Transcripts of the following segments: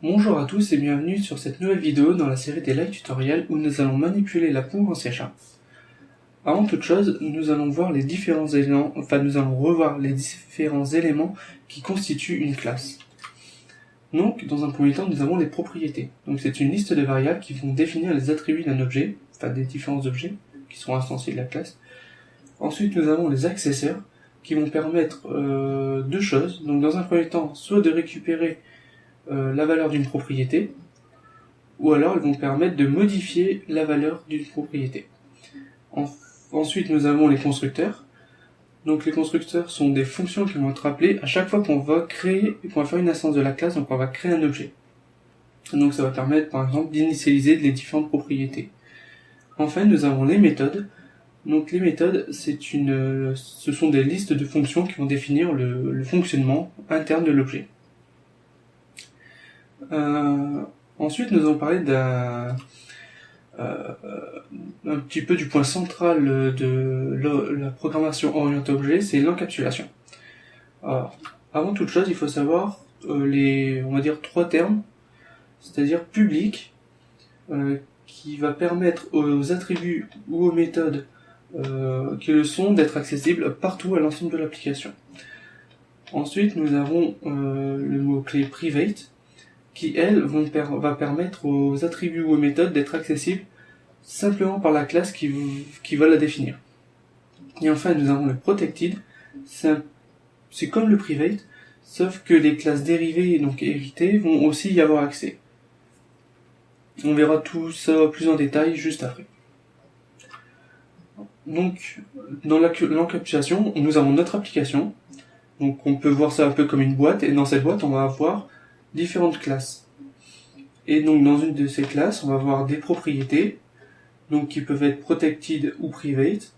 Bonjour à tous et bienvenue sur cette nouvelle vidéo dans la série des live tutoriels où nous allons manipuler la poule en C#. Avant toute chose, nous allons voir les différents éléments, nous allons revoir les différents éléments qui constituent une classe. Donc, dans un premier temps, nous avons les propriétés. Donc, c'est une liste de variables qui vont définir les attributs d'un objet, des différents objets qui seront instanciés de la classe. Ensuite, nous avons les accesseurs qui vont permettre deux choses. Donc, dans un premier temps, soit de récupérer la valeur d'une propriété, ou alors elles vont permettre de modifier la valeur d'une propriété. Ensuite, nous avons les constructeurs. Donc les constructeurs sont des fonctions qui vont être appelées à chaque fois qu'on va faire une instance de la classe, donc on va créer un objet. Donc ça va permettre par exemple d'initialiser les différentes propriétés. Enfin, nous avons les méthodes. Donc les méthodes, ce sont des listes de fonctions qui vont définir le fonctionnement interne de l'objet. Ensuite, nous allons parler un petit peu du point central de la programmation orientée objet, c'est l'encapsulation. Alors, avant toute chose, il faut savoir on va dire trois termes, c'est-à-dire public, qui va permettre aux attributs ou aux méthodes qui le sont d'être accessibles partout à l'ensemble de l'application. Ensuite, nous avons le mot-clé private, qui, elle, va permettre aux attributs ou aux méthodes d'être accessibles simplement par la classe qui va la définir. Et enfin, nous avons le protected, c'est comme le private, sauf que les classes dérivées, donc héritées, vont aussi y avoir accès. On verra tout ça plus en détail juste après. Donc, dans l'encapsulation, nous avons notre application. Donc, on peut voir ça un peu comme une boîte, et dans cette boîte, on va avoir différentes classes. Et donc dans une de ces classes, on va avoir des propriétés, donc qui peuvent être protected ou private,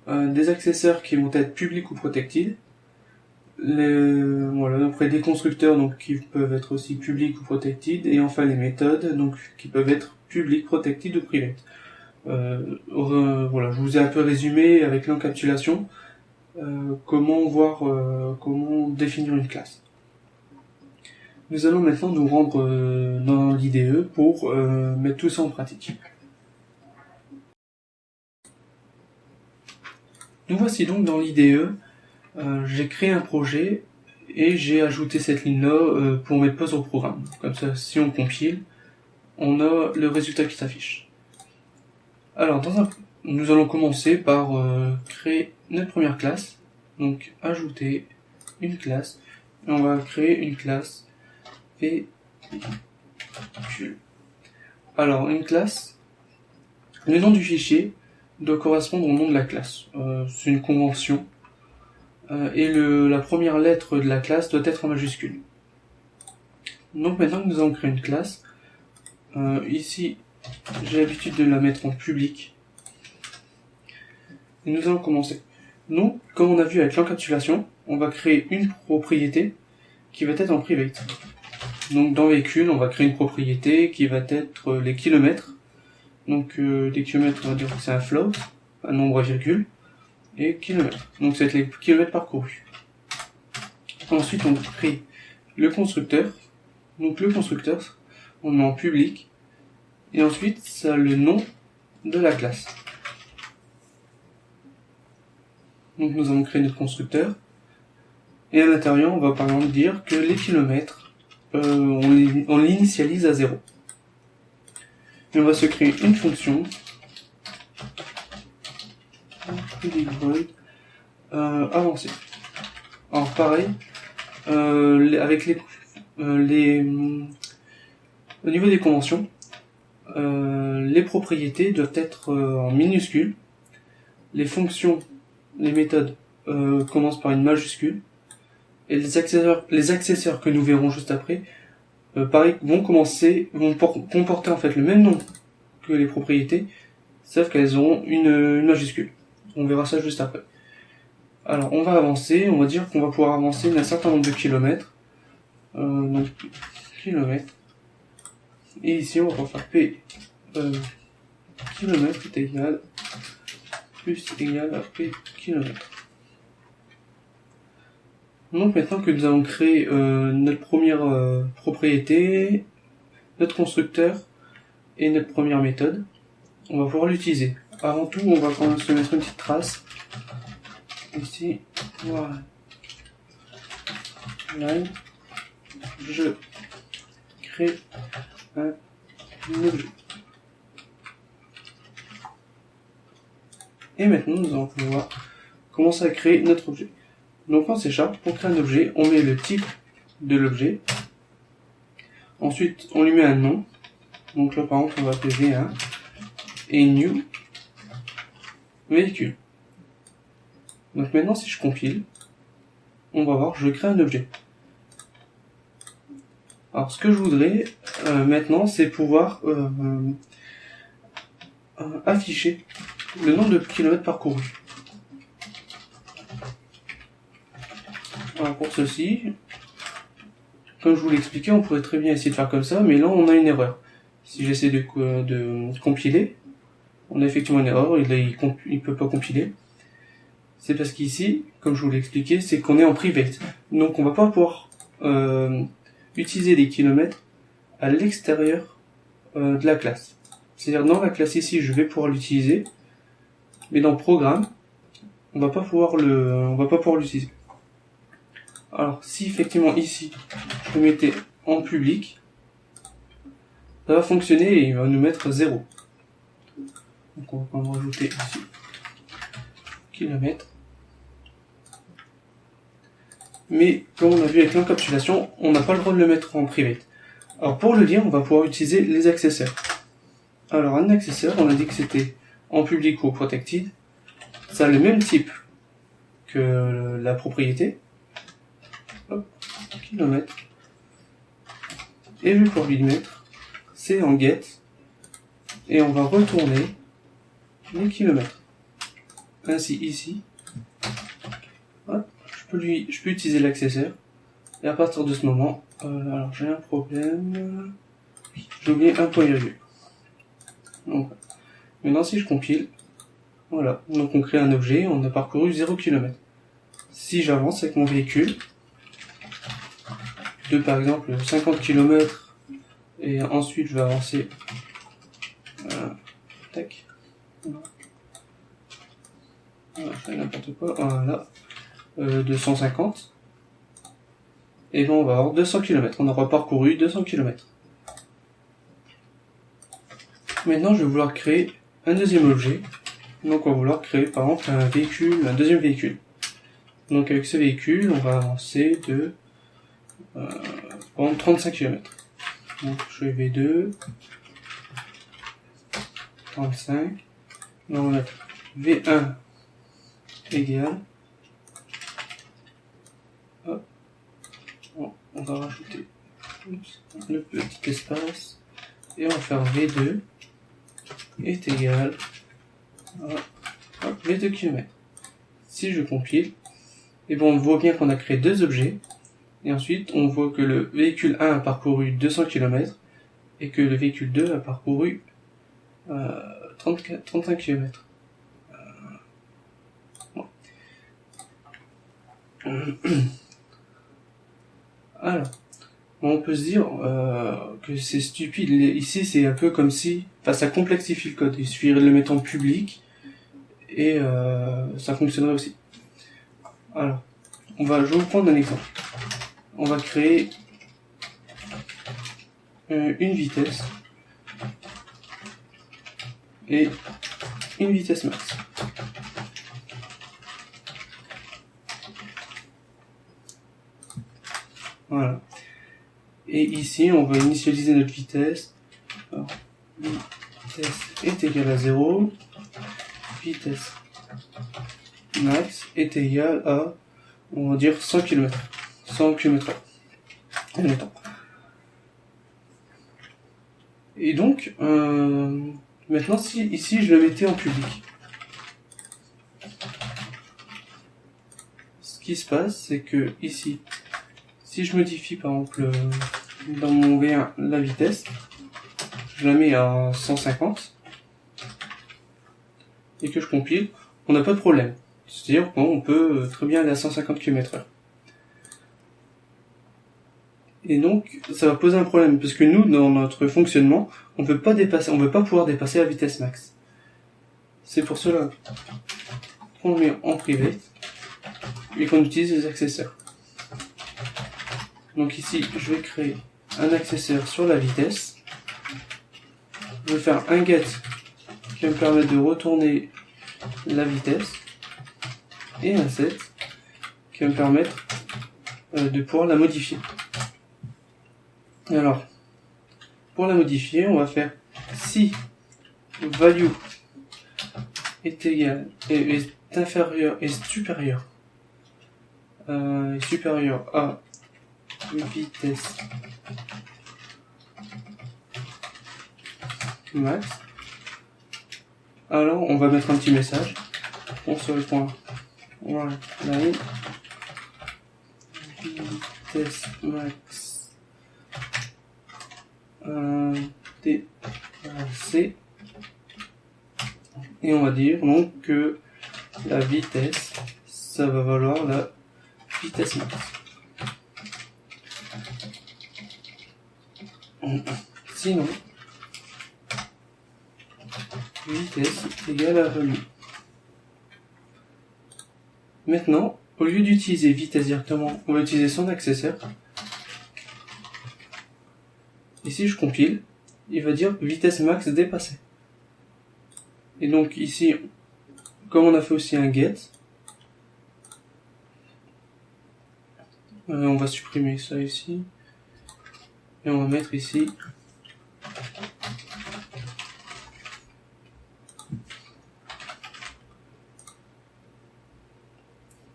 des accesseurs qui vont être public ou protected, après des constructeurs donc qui peuvent être aussi public ou protected, et enfin les méthodes donc qui peuvent être public, protected ou private. Je vous ai un peu résumé avec l'encapsulation comment définir une classe. Nous allons maintenant nous rendre dans l'IDE pour mettre tout ça en pratique. Nous voici donc dans l'IDE. J'ai créé un projet et j'ai ajouté cette ligne-là pour mettre pause au programme. Comme ça, si on compile, on a le résultat qui s'affiche. Alors, nous allons commencer par créer notre première classe. Donc, ajouter une classe. Et on va créer une classe véhicule. Alors, une classe, le nom du fichier doit correspondre au nom de la classe. C'est une convention. Et la première lettre de la classe doit être en majuscule. Donc maintenant que nous avons créé une classe, ici, j'ai l'habitude de la mettre en public. Et nous allons commencer. Donc, comme on a vu avec l'encapsulation, on va créer une propriété qui va être en private. Donc dans véhicule, on va créer une propriété qui va être les kilomètres. Donc les kilomètres, on va dire que c'est un float, un nombre à virgule, et kilomètres. Donc ça va être les kilomètres parcourus. Ensuite, on crée le constructeur. Donc le constructeur, on le met en public. Et ensuite, ça a le nom de la classe. Donc nous allons créer notre constructeur. Et à l'intérieur, on va par exemple dire que les kilomètres, on l'initialise à 0. Et on va se créer une fonction avancée. Alors pareil, avec au niveau des conventions, les propriétés doivent être en minuscules. Les fonctions, les méthodes commencent par une majuscule. Et les accesseurs que nous verrons juste après, pareil, vont comporter en fait le même nom que les propriétés, sauf qu'elles auront une majuscule. On verra ça juste après. Alors, on va avancer, on va dire qu'on va pouvoir avancer d'un certain nombre de kilomètres. Donc, kilomètres. Et ici, on va pouvoir faire P kilomètres est égal à P kilomètres. Donc maintenant que nous avons créé notre première propriété, notre constructeur et notre première méthode, on va pouvoir l'utiliser. Avant tout, on va quand même se mettre une petite trace ici. Voilà. Line. Je crée un objet. Et maintenant, nous allons pouvoir commencer à créer notre objet. Donc en C#, pour créer un objet, on met le type de l'objet. Ensuite, on lui met un nom. Donc là, par exemple, on va appeler V1 et new véhicule. Donc maintenant, si je compile, on va voir, je crée un objet. Alors, ce que je voudrais maintenant, c'est pouvoir afficher le nombre de kilomètres parcourus. Alors, pour ceci, comme je vous l'ai expliqué, on pourrait très bien essayer de faire comme ça, mais là, on a une erreur. Si j'essaie de compiler, on a effectivement une erreur, il peut pas compiler. C'est parce qu'ici, comme je vous l'ai expliqué, c'est qu'on est en private. Donc on va pas pouvoir utiliser des kilomètres à l'extérieur de la classe. C'est-à-dire dans la classe ici, je vais pouvoir l'utiliser, mais dans le programme, on va pas pouvoir l'utiliser. Alors si effectivement ici, je le mettais en public, ça va fonctionner et il va nous mettre 0. Donc on va quand même rajouter ici kilomètres. Mais comme on a vu avec l'encapsulation, on n'a pas le droit de le mettre en private. Alors pour le lire, on va pouvoir utiliser les accesseurs. Alors un accesseur, on a dit que c'était en public ou protected. Ça a le même type que la propriété. Hop, kilomètres. Et je vais pouvoir lui mettre c'est en get. Et on va retourner les kilomètres. Ainsi ici. Hop, je peux utiliser l'accesseur. Et à partir de ce moment, alors j'ai un problème. J'ai oublié un point virgule. Donc, maintenant si je compile, voilà. Donc on crée un objet, on a parcouru 0 km. Si j'avance avec mon véhicule, de par exemple 50 km, et ensuite je vais avancer, tac. Voilà, je fais n'importe quoi, voilà. 250. Et bon, on va avoir 200 km. On aura parcouru 200 km. Maintenant, je vais vouloir créer un deuxième objet. Donc, on va vouloir créer, par exemple, un deuxième véhicule. Donc, avec ce véhicule, on va avancer de 35 km. Donc, je fais V2, 35. Donc, on a V1 égale. Hop. On va rajouter le petit espace et on va faire V2 est égal à V2 km. Si je compile, et bon, on voit bien qu'on a créé deux objets et ensuite on voit que le véhicule 1 a parcouru 200 km et que le véhicule 2 a parcouru 35 km. Alors, on peut se dire que c'est stupide. Ici, c'est un peu comme si, ça complexifie le code. Il suffirait de le mettre en public et ça fonctionnerait aussi. Alors, je vais vous prendre un exemple. On va créer une vitesse et une vitesse max. Voilà. Et ici, on va initialiser notre vitesse. Alors, vitesse est égale à 0. Vitesse max est égale à, on va dire, 100 km. 100 km/h. Et donc, maintenant, si ici je le mettais en public, ce qui se passe, c'est que ici, si je modifie par exemple dans mon V1 la vitesse, je la mets à 150 et que je compile, on n'a pas de problème. C'est-à-dire qu'on peut très bien aller à 150 km/h. Et donc, ça va poser un problème, parce que nous, dans notre fonctionnement, on ne veut pas pouvoir dépasser la vitesse max. C'est pour cela qu'on le met en privé et qu'on utilise les accesseurs. Donc ici, je vais créer un accesseur sur la vitesse. Je vais faire un get qui va me permettre de retourner la vitesse et un set qui va me permettre de pouvoir la modifier. Alors, pour la modifier, on va faire si value est égal est inférieur et supérieur à vitesse max, alors on va mettre un petit message sur le point line vitesse max dépassée, et on va dire donc que la vitesse ça va valoir la vitesse max. Sinon, vitesse égale à value. Maintenant, au lieu d'utiliser vitesse directement, on va utiliser son accesseur. Et si je compile, il va dire vitesse max dépassée. Et donc ici, comme on a fait aussi un get, on va supprimer ça ici. Et on va mettre ici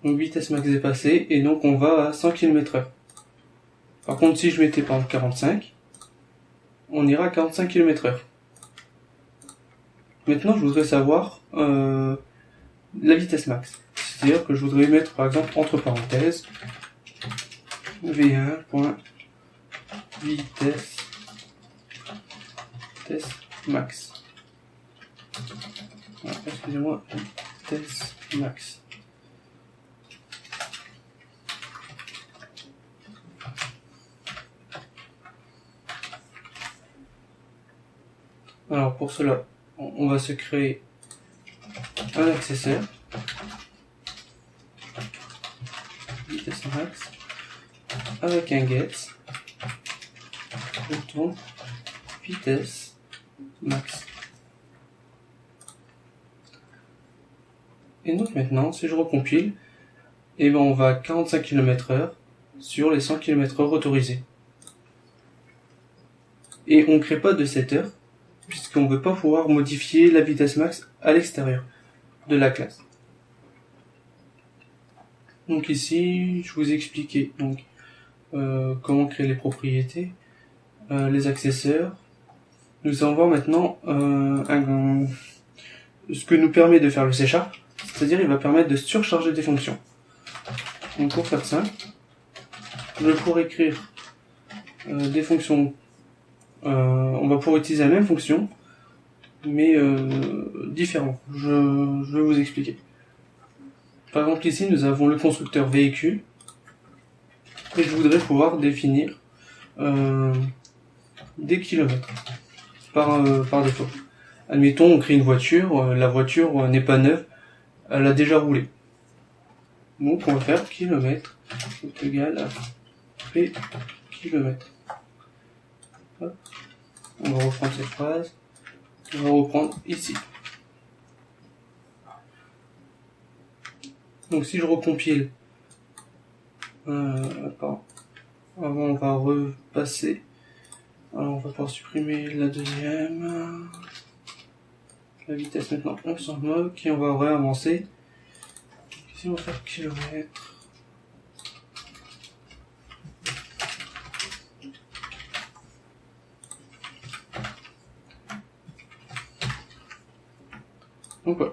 donc vitesse max dépassée, et donc on va à 100 km/h. Par contre, si je mettais par exemple 45, on ira à 45 km/h. Maintenant, je voudrais savoir la vitesse max. C'est-à-dire que je voudrais mettre par exemple entre parenthèses V1.vitesse max. Excusez-moi, vitesse max. Alors pour cela, on va se créer un accesseur vitesse max avec un get retourne vitesse max. Et donc maintenant, si je recompile, et ben on va à 45 km/h sur les 100 km/h autorisés. Et on ne crée pas de setter, puisqu'on ne veut pas pouvoir modifier la vitesse max à l'extérieur de la classe. Donc ici, je vous ai expliqué donc, comment créer les propriétés, les accesseurs. Nous allons voir maintenant ce que nous permet de faire le C#, c'est-à-dire il va permettre de surcharger des fonctions. Donc pour faire ça, je vais pouvoir écrire des fonctions. On va pouvoir utiliser la même fonction, mais différent. Je vais vous expliquer. Par exemple ici nous avons le constructeur véhicule, et je voudrais pouvoir définir des kilomètres par défaut. Admettons on crée une voiture, la voiture n'est pas neuve, elle a déjà roulé. Donc on va faire kilomètre est égal à P kilomètre. On va reprendre cette phrase, on va reprendre ici. Donc si je recompile, avant on va repasser, alors on va pouvoir supprimer la deuxième, la vitesse maintenant on s'en moque, et on va réavancer. Ici on va faire kilomètre. Donc voilà.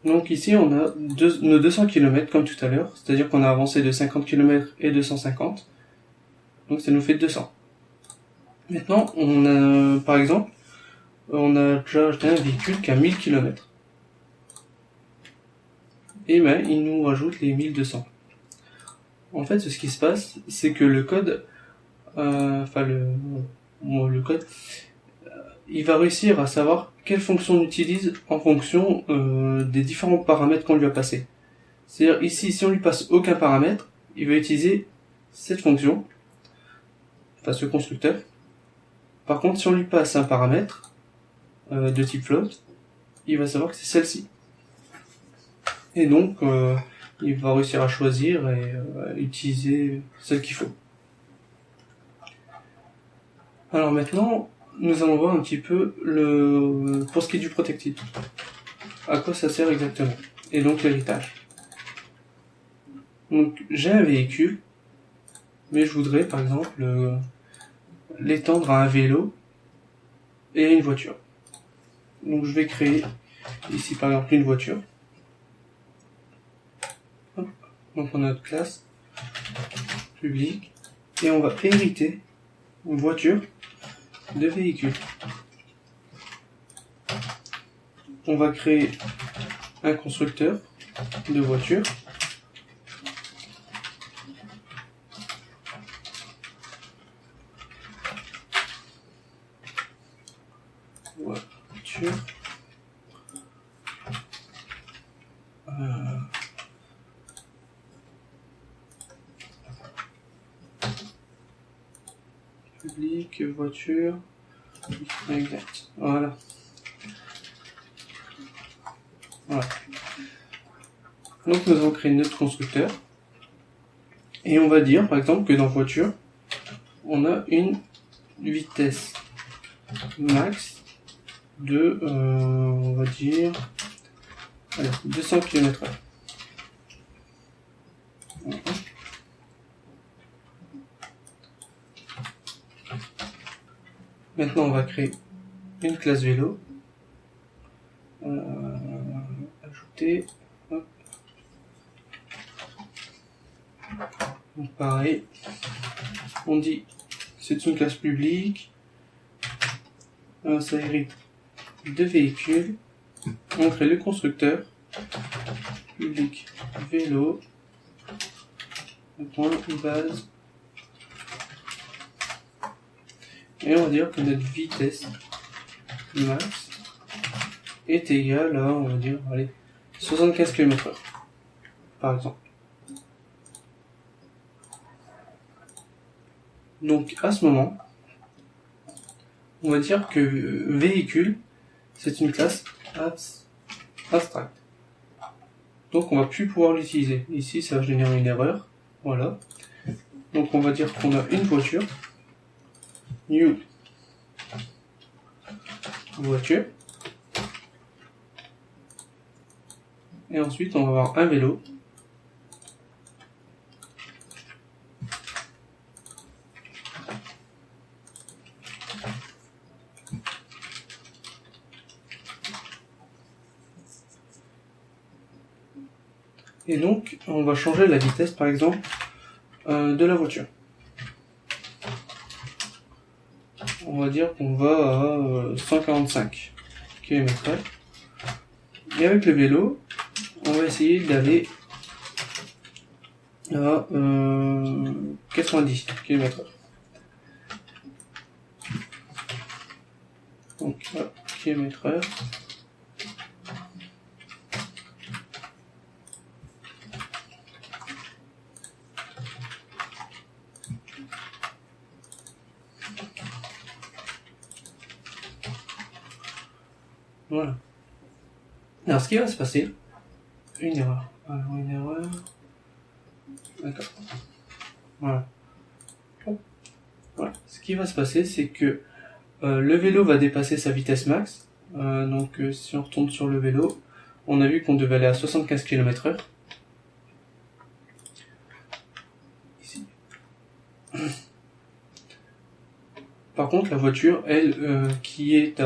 Donc ici on a nos 200 km comme tout à l'heure, c'est-à-dire qu'on a avancé de 50 km et 250, donc ça nous fait 200. Maintenant on a, par exemple, on a déjà acheté un véhicule qui a 1000 km. Et ben il nous rajoute les 1200. En fait ce qui se passe, c'est que le code le code, il va réussir à savoir quelle fonction on utilise en fonction des différents paramètres qu'on lui a passés. C'est-à-dire ici, si on lui passe aucun paramètre, il va utiliser cette fonction, enfin ce constructeur. Par contre, si on lui passe un paramètre de type float, il va savoir que c'est celle-ci. Et donc, il va réussir à choisir et utiliser celle qu'il faut. Alors maintenant, nous allons voir un petit peu pour ce qui est du protected. À quoi ça sert exactement. Et donc l'héritage. Donc j'ai un véhicule, mais je voudrais par exemple l'étendre à un vélo et à une voiture. Donc je vais créer ici par exemple une voiture. Donc on a notre classe publique et on va hériter une voiture de véhicule. On va créer un constructeur de voiture. Voiture. Public, voiture, exact, voilà. Donc nous allons créer notre constructeur, et on va dire par exemple que dans voiture, on a une vitesse max de, on va dire, 200 km/h. Maintenant, on va créer une classe vélo. Ajouter. Hop. Donc, pareil. On dit c'est une classe publique. Ça hérite de véhicules. On crée le constructeur. Public vélo. Point base. Et on va dire que notre vitesse max est égale à, on va dire, allez, 75 km/h, par exemple. Donc, à ce moment, on va dire que véhicule, c'est une classe abstract. Donc, on va plus pouvoir l'utiliser. Ici, ça va générer une erreur. Voilà. Donc, on va dire qu'on a une voiture. New voiture. Et ensuite, on va avoir un vélo. Et donc, on va changer la vitesse, par exemple, de la voiture. On va dire qu'on va à 145 km/h. Et avec le vélo, on va essayer d'aller à 90 km/h. Donc, km/h. Voilà. Alors, ce qui va se passer, une erreur. Alors, une erreur. D'accord. Voilà. Voilà. Ce qui va se passer, c'est que le vélo va dépasser sa vitesse max. Donc, si on retourne sur le vélo, on a vu qu'on devait aller à 75 km/h. Ici. Par contre, la voiture, elle, qui est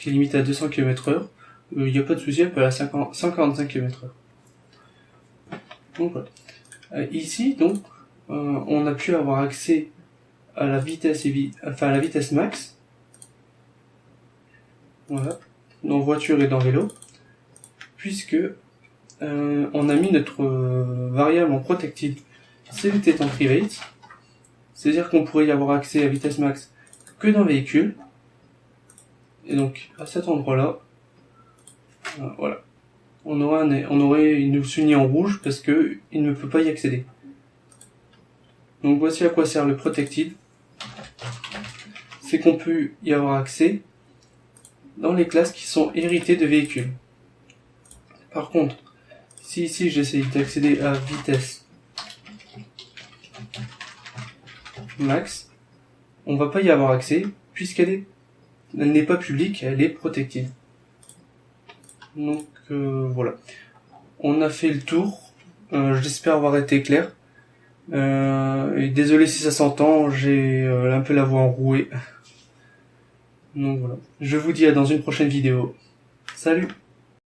limitée à 200 km/h, il n'y a pas de souci, elle peut aller à 145 km/h. Donc voilà. Ici, donc, on a pu avoir accès à la vitesse à la vitesse max. Voilà. Dans voiture et dans vélo, puisque on a mis notre variable en protected select en private. C'est-à-dire qu'on pourrait y avoir accès à vitesse max que dans véhicule. Et donc, à cet endroit-là, voilà. On aurait une souligne en rouge parce que il ne peut pas y accéder. Donc voici à quoi sert le Protected. C'est qu'on peut y avoir accès dans les classes qui sont héritées de véhicules. Par contre, si ici j'essaye d'accéder à vitesse max, on va pas y avoir accès puisqu'elle n'est pas publique, elle est protected. Donc voilà. On a fait le tour. J'espère avoir été clair. Et désolé si ça s'entend, j'ai un peu la voix enrouée. Donc voilà. Je vous dis à dans une prochaine vidéo. Salut!